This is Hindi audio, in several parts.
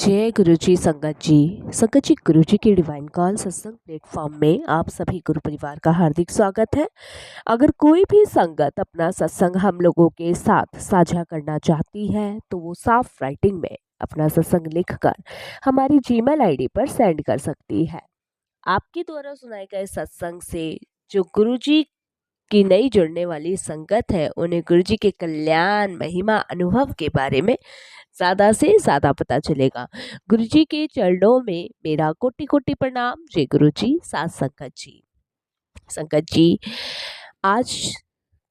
जय गुरु जी संगत जी। संगत जी, गुरु जी के डिवाइन कॉल सत्संग प्लेटफॉर्म में आप सभी गुरु परिवार का हार्दिक स्वागत है। अगर कोई भी संगत अपना सत्संग हम लोगों के साथ साझा करना चाहती है तो वो साफ राइटिंग में अपना सत्संग लिखकर हमारी जीमेल आईडी पर सेंड कर सकती है। आपके द्वारा सुनाए गए सत्संग से जो गुरु जी की नई जुड़ने वाली संगत है उन्हें गुरु जी के कल्याण महिमा अनुभव के बारे में ज़्यादा से ज़्यादा पता चलेगा। गुरु जी के चरणों में मेरा कोटि कोटि प्रणाम। जय गुरु जी। साथ संगत जी, संगत जी, आज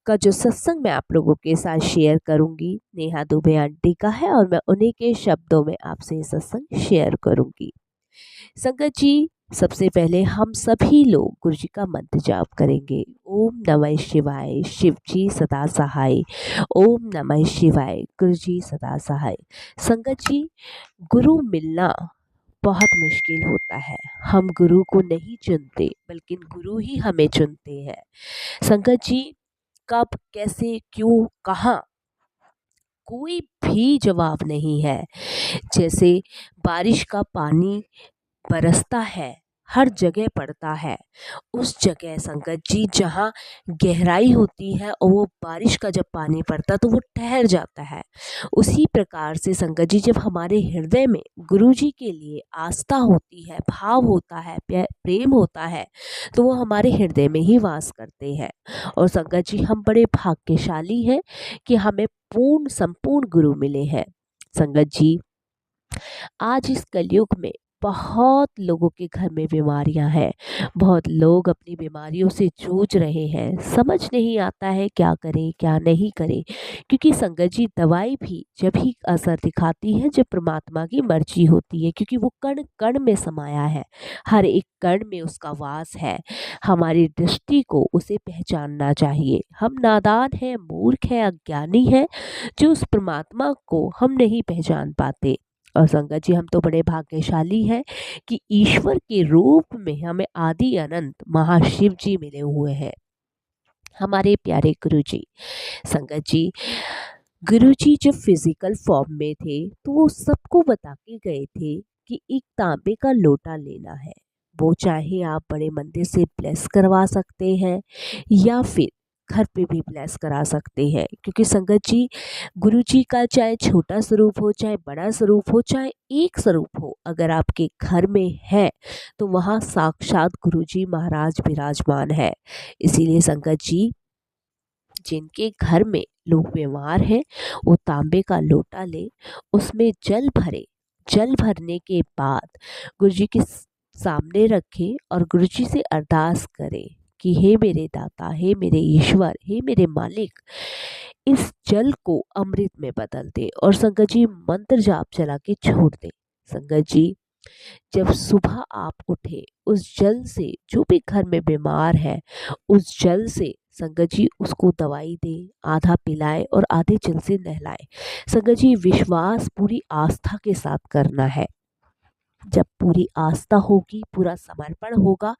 का जो सत्संग मैं आप लोगों के साथ शेयर करूंगी नेहा दुबे आंटी का है और मैं उन्हीं के शब्दों में आपसे ये सत्संग शेयर करूंगी। संगत जी, सबसे पहले हम सभी लोग गुरु जी का मंत्र जाप करेंगे। ओम नमः शिवाय, शिव जी सदा सहाय। ओम नमः शिवाय, गुरु जी सदा सहाय। संगत जी, गुरु मिलना बहुत मुश्किल होता है। हम गुरु को नहीं चुनते बल्कि गुरु ही हमें चुनते हैं। संगत जी, कब, कैसे, क्यों, कहाँ, कोई भी जवाब नहीं है। जैसे बारिश का पानी बरसता है, हर जगह पड़ता है, उस जगह संगत जी जहाँ गहराई होती है और वो बारिश का जब पानी पड़ता तो वो ठहर जाता है। उसी प्रकार से संगत जी, जब हमारे हृदय में गुरु जी के लिए आस्था होती है, भाव होता है, प्रेम होता है, तो वो हमारे हृदय में ही वास करते हैं। और संगत जी, हम बड़े भाग्यशाली हैं कि हमें पूर्ण संपूर्ण गुरु मिले हैं। संगत जी, आज इस कलयुग में बहुत लोगों के घर में बीमारियां हैं। बहुत लोग अपनी बीमारियों से जूझ रहे हैं। समझ नहीं आता है क्या करें क्या नहीं करें, क्योंकि संगत जी, दवाई भी जब ही असर दिखाती है जब परमात्मा की मर्जी होती है, क्योंकि वो कण कण में समाया है, हर एक कण में उसका वास है। हमारी दृष्टि को उसे पहचानना चाहिए। हम नादान हैं, मूर्ख हैं, अज्ञानी हैं, जो उस परमात्मा को हम नहीं पहचान पाते। और संगत जी, हम तो बड़े भाग्यशाली हैं कि ईश्वर के रूप में हमें आदि अनंत महाशिव जी मिले हुए हैं, हमारे प्यारे गुरु जी। संगत जी, गुरु जी जब फिजिकल फॉर्म में थे तो वो सबको बता के गए थे कि एक तांबे का लोटा लेना है। वो चाहे आप बड़े मंदिर से ब्लेस करवा सकते हैं या फिर घर पे भी ब्लेस करा सकते हैं, क्योंकि संगत जी, गुरु जी का चाहे छोटा स्वरूप हो, चाहे बड़ा स्वरूप हो, चाहे एक स्वरूप हो, अगर आपके घर में है तो वहाँ साक्षात गुरु जी महाराज विराजमान है। इसीलिए संगत जी, जिनके घर में लोग बीमार हैं वो तांबे का लोटा ले, उसमें जल भरे, जल भरने के बाद गुरुजी के सामने रखें और गुरुजी से अरदास करें कि हे मेरे दाता, हे मेरे ईश्वर, हे मेरे मालिक, इस जल को अमृत में बदल दे। और संगत जी, मंत्र जाप चला के छोड़ दे। संगत जी, जब सुबह आप उठे, उस जल से जो भी घर में बीमार है, उस जल से संगत जी उसको दवाई दें, आधा पिलाए और आधे जल से नहलाए। संगत जी, विश्वास पूरी आस्था के साथ करना है। जब पूरी आस्था होगी, पूरा समर्पण होगा,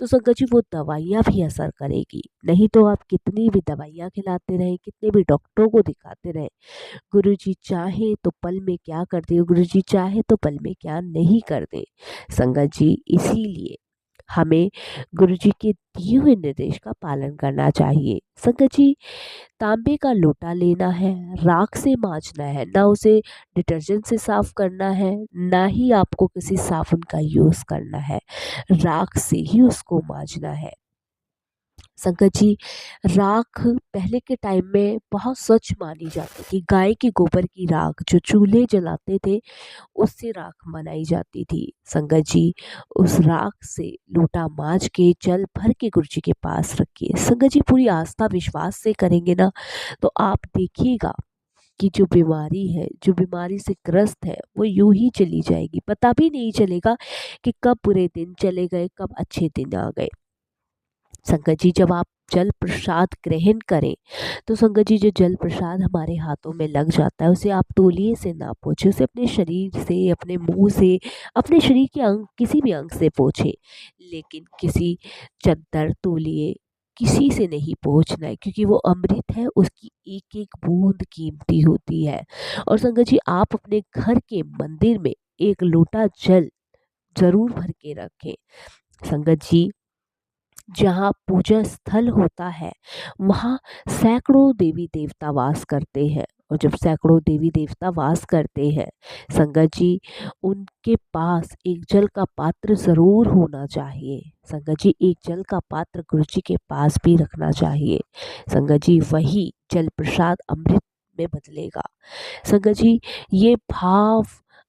तो संगत जी वो दवाइयाँ भी असर करेगी। नहीं तो आप कितनी भी दवाइयाँ खिलाते रहें, कितने भी डॉक्टरों को दिखाते रहें, गुरु जी चाहे तो पल में क्या कर दे, गुरु जी चाहे तो पल में क्या नहीं कर दे। संगत जी, इसीलिए हमें गुरु जी के दिए हुए निर्देश का पालन करना चाहिए। संगत जी, तांबे का लोटा लेना है, राख से मांजना है, ना उसे डिटर्जेंट से साफ करना है, ना ही आपको किसी साबुन का यूज़ करना है, राख से ही उसको मांजना है। संगत जी, राख पहले के टाइम में बहुत स्वच्छ मानी जाती थी। गाय की गोबर की राख जो चूल्हे जलाते थे, उससे राख बनाई जाती थी। संगत जी, उस राख से लोटा मांज के जल भर के गुरु जी के पास रखिए। संगत जी, पूरी आस्था विश्वास से करेंगे ना, तो आप देखिएगा कि जो बीमारी है, जो बीमारी से ग्रस्त है, वो यूं ही चली जाएगी। पता भी नहीं चलेगा कि कब बुरे दिन चले गए, कब अच्छे दिन आ गए। संगत जी, जब आप जल प्रसाद ग्रहण करें तो संगत जी, जो जल प्रसाद हमारे हाथों में लग जाता है, उसे आप तौलिए से ना पोछे, उसे अपने शरीर से, अपने मुंह से, अपने शरीर के अंग, किसी भी अंग से पोछे, लेकिन किसी चद्दर, तौलिए, किसी से नहीं पोछना है, क्योंकि वो अमृत है, उसकी एक एक बूंद कीमती होती है। और संगत जी, आप अपने घर के मंदिर में एक लोटा जल जरूर भर के रखें। संगत जी, जहाँ पूजा स्थल होता है वहाँ सैकड़ों देवी देवता वास करते हैं, और जब सैकड़ों देवी देवता वास करते हैं संगत जी, उनके पास एक जल का पात्र जरूर होना चाहिए। संगत जी, एक जल का पात्र गुरु जी के पास भी रखना चाहिए। संगत जी, वही जल प्रसाद अमृत में बदलेगा। संगत जी, ये भाव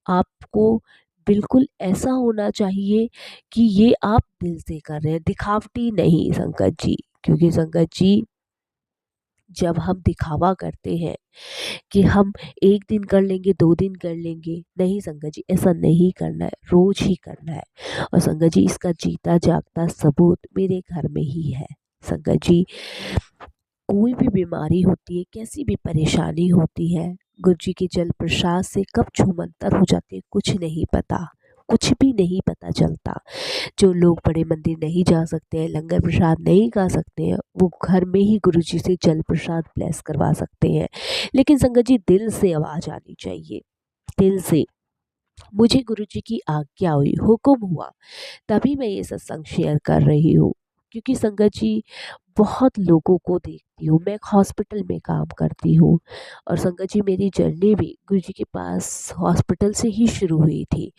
आपको बिल्कुल ऐसा होना चाहिए कि ये आप दिल से कर रहे हैं, दिखावटी नहीं संगत जी। क्योंकि संगत जी, जब हम दिखावा करते हैं कि हम एक दिन कर लेंगे, 2 दिन कर लेंगे, नहीं संगत जी, ऐसा नहीं करना है, रोज ही करना है। और संगत जी, इसका जीता जागता सबूत मेरे घर में ही है। संगत जी, कोई भी बीमारी होती है, कैसी भी परेशानी होती है, गुरु जी के जल प्रसाद से कब छूमंतर हो जाती है कुछ नहीं पता, कुछ भी नहीं पता चलता। जो लोग बड़े मंदिर नहीं जा सकते हैं, लंगर प्रसाद नहीं खा सकते हैं, वो घर में ही गुरु जी से जल प्रसाद ब्लेस करवा सकते हैं। लेकिन संगत जी, दिल से आवाज आनी चाहिए, दिल से। मुझे गुरु जी की आज्ञा हुई, हुक्म हुआ, तभी मैं ये सत्संग शेयर कर रही हूँ। क्योंकि संगत जी, बहुत लोगों को देखती हूँ, मैं एक हॉस्पिटल में काम करती हूँ, और संगत जी, मेरी जर्नी भी गुरु जी के पास हॉस्पिटल से ही शुरू हुई थी।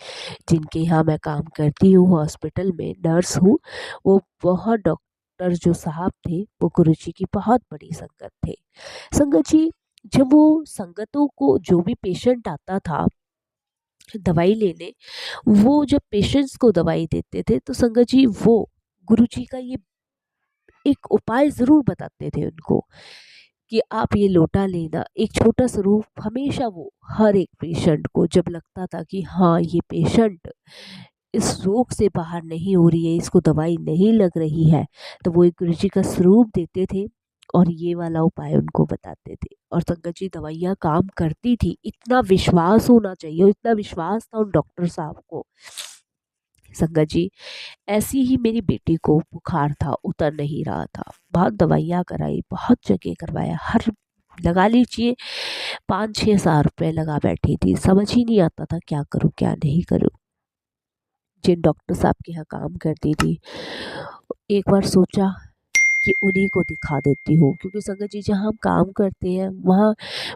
जिनके यहाँ मैं काम करती हूँ, हॉस्पिटल में नर्स हूँ, वो बहुत डॉक्टर जो साहब थे, वो गुरु जी की बहुत बड़ी संगत थे। संगत जी, जब वो संगतों को, जो भी पेशेंट आता था दवाई लेने, वो जब पेशेंट्स को दवाई देते थे तो संगत जी, वो गुरु जी का ये एक उपाय ज़रूर बताते थे उनको कि आप ये लोटा लेना। एक छोटा सा रूप हमेशा वो हर एक पेशेंट को, जब लगता था कि हाँ, ये पेशेंट इस रोग से बाहर नहीं हो रही है, इसको दवाई नहीं लग रही है, तो वो एक गुरु जी का स्वरूप देते थे और ये वाला उपाय उनको बताते थे। और संगत जी, दवाइयाँ काम करती थी, इतना विश्वास होना चाहिए, और इतना विश्वास था उन डॉक्टर साहब को। संगत जी, ऐसी ही मेरी बेटी को बुखार था, उतर नहीं रहा था, बहुत दवाइयाँ कराई, बहुत जगह करवाया, हर लगा लीजिए 5-6 हज़ार रुपये लगा बैठी थी, समझ ही नहीं आता था क्या करूँ क्या नहीं करूँ। जिन डॉक्टर साहब के यहाँ काम करती थी, एक बार सोचा कि उन्हीं को दिखा देती हूँ। क्योंकि संगत जी, जहाँ हम काम करते हैं वहाँ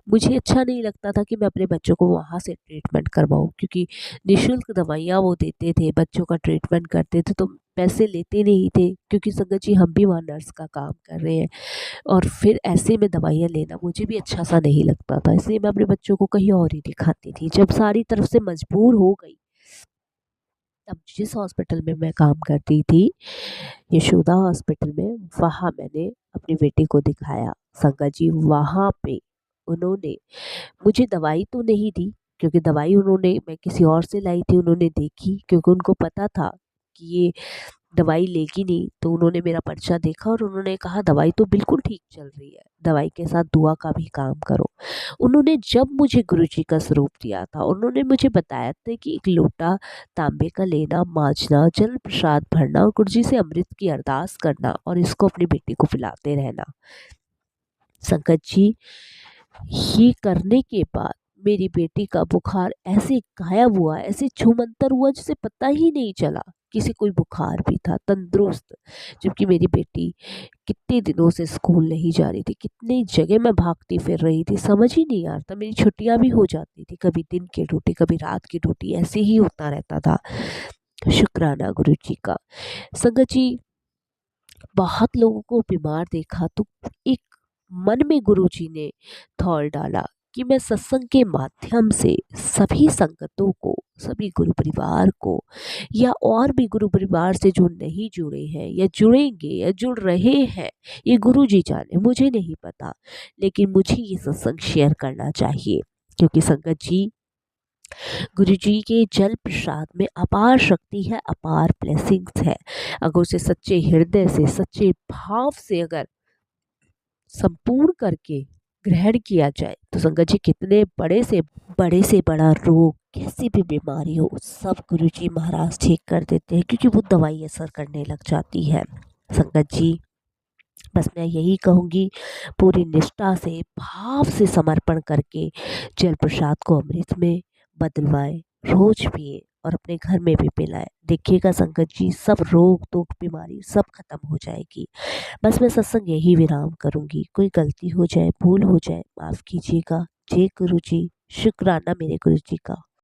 मुझे अच्छा नहीं लगता था कि मैं अपने बच्चों को वहाँ से ट्रीटमेंट करवाऊँ, क्योंकि निःशुल्क दवाइयाँ वो देते थे, बच्चों का ट्रीटमेंट करते थे, तो पैसे लेते नहीं थे। क्योंकि संगत जी, हम भी वहाँ नर्स का काम कर रहे हैं, और फिर ऐसे में दवाइयाँ लेना मुझे भी अच्छा सा नहीं लगता था, इसलिए मैं अपने बच्चों को कहीं और ही दिखाती थी। जब सारी तरफ से मजबूर हो गई, तब जिस हॉस्पिटल में मैं काम करती थी, यशोदा हॉस्पिटल में, वहाँ मैंने अपनी बेटी को दिखाया। संगत जी, वहाँ पे उन्होंने मुझे दवाई तो नहीं दी, क्योंकि दवाई उन्होंने, मैं किसी और से लाई थी, उन्होंने देखी, क्योंकि उनको पता था कि ये दवाई लेगी नहीं, तो उन्होंने मेरा पर्चा देखा और उन्होंने कहा दवाई तो बिल्कुल ठीक चल रही है, दवाई के साथ दुआ का भी काम करो। उन्होंने जब मुझे गुरु जी का स्वरूप दिया था, उन्होंने मुझे बताया था कि एक लोटा तांबे का लेना, मांझना, जल प्रसाद भरना और गुरु जी से अमृत की अरदास करना, और इसको अपनी बेटी को पिलाते रहना। संगत जी, ये करने के बाद मेरी बेटी का बुखार ऐसे गायब हुआ, ऐसे छूमंतर हुआ, जिसे पता ही नहीं चला किसी कोई बुखार भी था, तंदुरुस्त। जबकि मेरी बेटी कितने दिनों से स्कूल नहीं जा रही थी, कितनी जगह मैं भागती फिर रही थी, समझ ही नहीं आ रहा था। मेरी छुट्टियां भी हो जाती थी, कभी दिन की ड्यूटी, कभी रात की ड्यूटी, ऐसे ही होता रहता था। शुक्राना गुरु जी का। संगत जी, बहुत लोगों को बीमार देखा तो एक मन में गुरुजी ने थॉट डाला कि मैं सत्संग के माध्यम से सभी संगतों को, सभी गुरु परिवार को, या और भी गुरु परिवार से जो नहीं जुड़े हैं या जुड़ेंगे या जुड़ रहे हैं, ये गुरुजी जाने, मुझे नहीं पता, लेकिन मुझे ये सत्संग शेयर करना चाहिए। क्योंकि संगत जी, गुरु जी के जल प्रसाद में अपार शक्ति है, अपार ब्लेसिंग्स है। अगर उसे सच्चे हृदय से, सच्चे भाव से अगर संपूर्ण करके ग्रहण किया जाए, तो संगत जी, कितने बड़े से बड़ा रोग, कैसी भी बीमारी हो, सब गुरु जी महाराज ठीक कर देते हैं, क्योंकि वो दवाई असर करने लग जाती है। संगत जी, बस मैं यही कहूँगी, पूरी निष्ठा से, भाव से समर्पण करके जल प्रसाद को अमृत में बदलवाएं, रोज पिए और अपने घर में भी पिलाएं। देखिएगा संगत जी, सब रोग टोक बीमारी सब खत्म हो जाएगी। बस मैं सत्संग यही विराम करूंगी। कोई गलती हो जाए, भूल हो जाए, माफ कीजिएगा। जय गुरु जी। शुक्राना मेरे गुरु जी का।